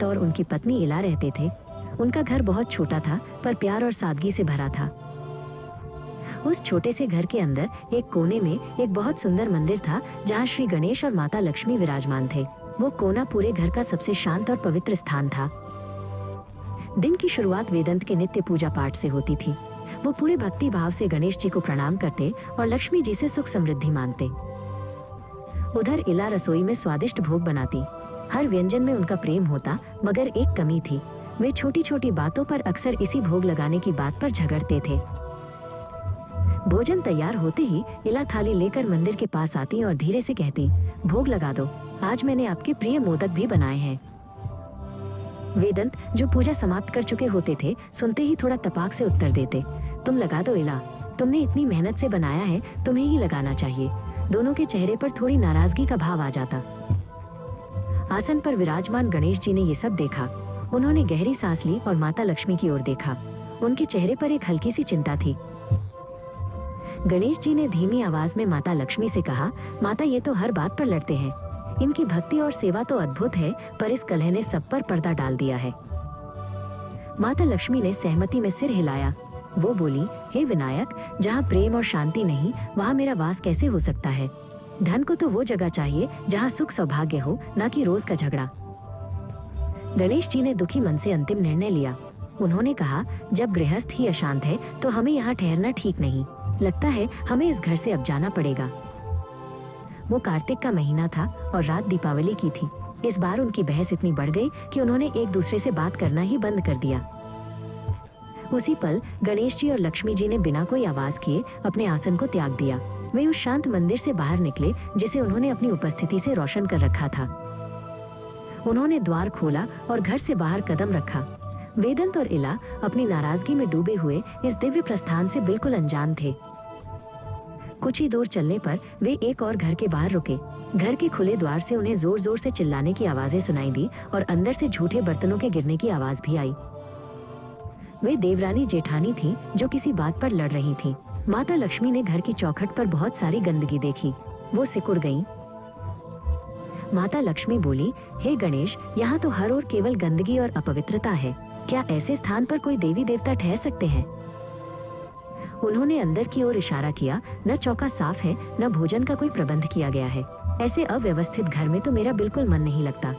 वेदांत और उनकी पत्नी इला रहते थे। उनका घर बहुत छोटा था पर प्यार और सादगी से भरा था। उस छोटे से घर के अंदर एक कोने में एक बहुत सुंदर मंदिर था जहाँ श्री गणेश और माता लक्ष्मी विराजमान थे। वो कोना पूरे घर का सबसे शांत और पवित्र स्थान था। दिन की शुरुआत वेदांत के नित्य पूजा पाठ से होती थी। वो पूरे भक्ति भाव से गणेश जी को प्रणाम करते और लक्ष्मी जी से सुख समृद्धि मांगते। उधर इला रसोई में स्वादिष्ट भोग बनाती। हर व्यंजन में उनका प्रेम होता, मगर एक कमी थी। वे छोटी छोटी बातों पर अक्सर इसी भोग लगाने की बात पर झगड़ते थे। भोजन तैयार होते ही इला थाली लेकर मंदिर के पास आती और धीरे से कहती, भोग लगा दो, आज मैंने आपके प्रिय मोदक भी बनाए हैं। वेदांत, जो पूजा समाप्त कर चुके होते थे, सुनते ही थोड़ा तपाक से उत्तर देते, तुम लगा दो इला, तुमने इतनी मेहनत से बनाया है, तुम्हें ही लगाना चाहिए। दोनों के चेहरे पर थोड़ी नाराजगी का भाव आ जाता। आसन पर विराजमान गणेश जी ने ये सब देखा। उन्होंने गहरी सांस ली और माता लक्ष्मी की ओर देखा। उनके चेहरे पर एक हल्की सी चिंता थी। गणेश जी ने धीमी आवाज में माता लक्ष्मी से कहा, माता, ये तो हर बात पर लड़ते हैं। इनकी भक्ति और सेवा तो अद्भुत है, पर इस कलह ने सब पर पर्दा डाल दिया है। माता लक्ष्मी ने सहमति में सिर हिलाया। वो बोली, हे विनायक, जहाँ प्रेम और शांति नहीं, वहाँ मेरा वास कैसे हो सकता है। धन को तो वो जगह चाहिए जहाँ सुख सौभाग्य हो, ना कि रोज का झगड़ा। गणेश जी ने दुखी मन से अंतिम निर्णय लिया। उन्होंने कहा, जब गृहस्थ ही अशांत है तो हमें यहाँ ठहरना ठीक नहीं। लगता है हमें इस घर से अब जाना पड़ेगा। वो कार्तिक का महीना था और रात दीपावली की थी। इस बार उनकी बहस इतनी बढ़ गई कि उन्होंने एक दूसरे से बात करना ही बंद कर दिया। उसी पल गणेश जी और लक्ष्मी जी ने बिना कोई आवाज किए अपने आसन को त्याग दिया। वे उस शांत मंदिर से बाहर निकले जिसे उन्होंने अपनी उपस्थिति से रोशन कर रखा था। उन्होंने द्वार खोला और घर से बाहर कदम रखा। वेदांत और इला अपनी नाराजगी में डूबे हुए इस दिव्य प्रस्थान से बिल्कुल अनजान थे। कुछ ही दूर चलने पर वे एक और घर के बाहर रुके। घर के खुले द्वार से उन्हें जोर जोर से चिल्लाने की आवाजें सुनाई दी और अंदर से झूठे बर्तनों के गिरने की आवाज भी आई। वे देवरानी जेठानी थीं, जो किसी बात पर लड़ रही थीं। माता लक्ष्मी ने घर की चौखट पर बहुत सारी गंदगी देखी। वो सिकुड़ गईं। माता लक्ष्मी बोली, हे गणेश, यहाँ तो हर ओर केवल गंदगी और अपवित्रता है। क्या ऐसे स्थान पर कोई देवी देवता ठहर सकते हैं? उन्होंने अंदर की ओर इशारा किया। न चौका साफ है, न भोजन का कोई प्रबंध किया गया है। ऐसे अव्यवस्थित घर में तो मेरा बिल्कुल मन नहीं लगता।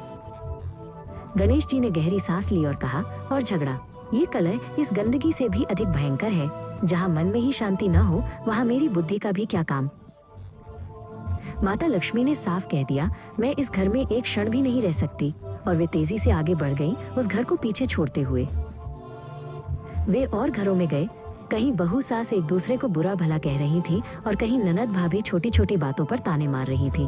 गणेश जी ने गहरी सांस ली और कहा, और झगड़ा, ये कलह इस गंदगी से भी अधिक भयंकर है। जहाँ मन में ही शांति न हो, वहाँ मेरी बुद्धि का भी क्या काम। माता लक्ष्मी ने साफ कह दिया, मैं इस घर में एक क्षण भी नहीं रह सकती। और वे तेजी से आगे बढ़ गईं, उस घर को पीछे छोड़ते हुए। वे और घरों में गए। कहीं बहू सास एक दूसरे को बुरा भला कह रही थी और कहीं ननद भाभी छोटी छोटी बातों पर ताने मार रही थी।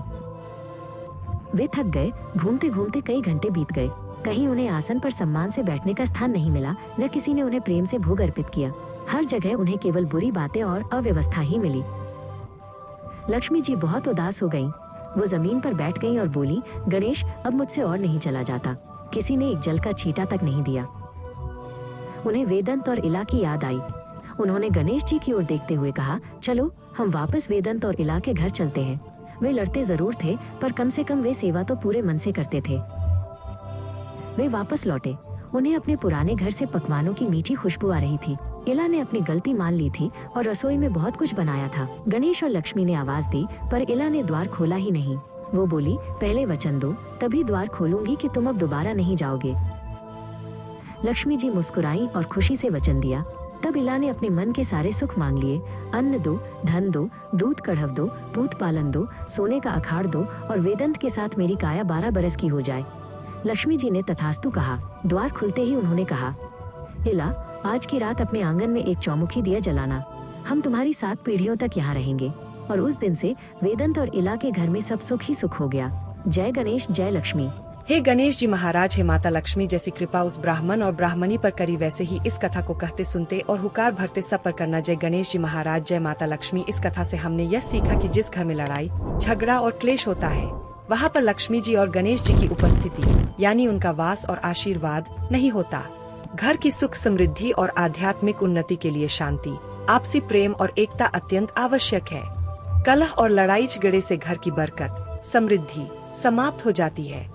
वे थक गए। घूमते घूमते कई घंटे बीत गए। कहीं उन्हें आसन पर सम्मान से बैठने का स्थान नहीं मिला, न किसी ने उन्हें प्रेम से भोग अर्पित किया। हर जगह उन्हें केवल बुरी बातें और अव्यवस्था ही मिली। लक्ष्मी जी बहुत उदास हो गईं। वो जमीन पर बैठ गईं और बोली, गणेश, अब मुझसे और नहीं चला जाता। किसी ने एक जल का छींटा तक नहीं दिया। उन्हें वेदांत और इला की याद आई। उन्होंने गणेश जी की ओर देखते हुए कहा, चलो हम वापस वेदांत और इला के घर चलते हैं। वे लड़ते जरूर थे, पर कम से कम वे सेवा तो पूरे मन से करते थे। वे वापस लौटे। उन्हें अपने पुराने घर से पकवानों की मीठी खुशबू आ रही थी। इला ने अपनी गलती मान ली थी और रसोई में बहुत कुछ बनाया था। गणेश और लक्ष्मी ने आवाज दी, पर इला ने द्वार खोला ही नहीं। वो बोली, पहले वचन दो, तभी द्वार खोलूंगी कि तुम अब दोबारा नहीं जाओगे। लक्ष्मी जी मुस्कुराई और खुशी से वचन दिया। तब इला ने अपने मन के सारे सुख मांग लिए। अन्न दो, धन दो, दूध कढ़व दो, पूत पालन दो, सोने का अखाड़ दो और वेदांत के साथ मेरी काया 12 बरस की हो जाए। लक्ष्मी जी ने तथास्तु कहा। द्वार खुलते ही उन्होंने कहा, इला, आज की रात अपने आंगन में एक चौमुखी दिया जलाना। हम तुम्हारी 7 पीढ़ियों तक यहाँ रहेंगे। और उस दिन से वेदांत और इला के घर में सब सुख ही सुख हो गया। जय गणेश, जय लक्ष्मी। हे गणेश जी महाराज, हे माता लक्ष्मी, जैसी कृपा उस ब्राह्मण और ब्राह्मणी पर करी, वैसे ही इस कथा को कहते सुनते और हुकार भरते सब पर करना। जय गणेश जी महाराज, जय माता लक्ष्मी। इस कथा से हमने यह सीखा कि जिस घर में लड़ाई, झगड़ा और क्लेश होता है, वहाँ पर लक्ष्मी जी और गणेश जी की उपस्थिति यानी उनका वास और आशीर्वाद नहीं होता। घर की सुख समृद्धि और आध्यात्मिक उन्नति के लिए शांति, आपसी प्रेम और एकता अत्यंत आवश्यक है। कलह और लड़ाई झगड़े से घर की बरकत, समृद्धि समाप्त हो जाती है।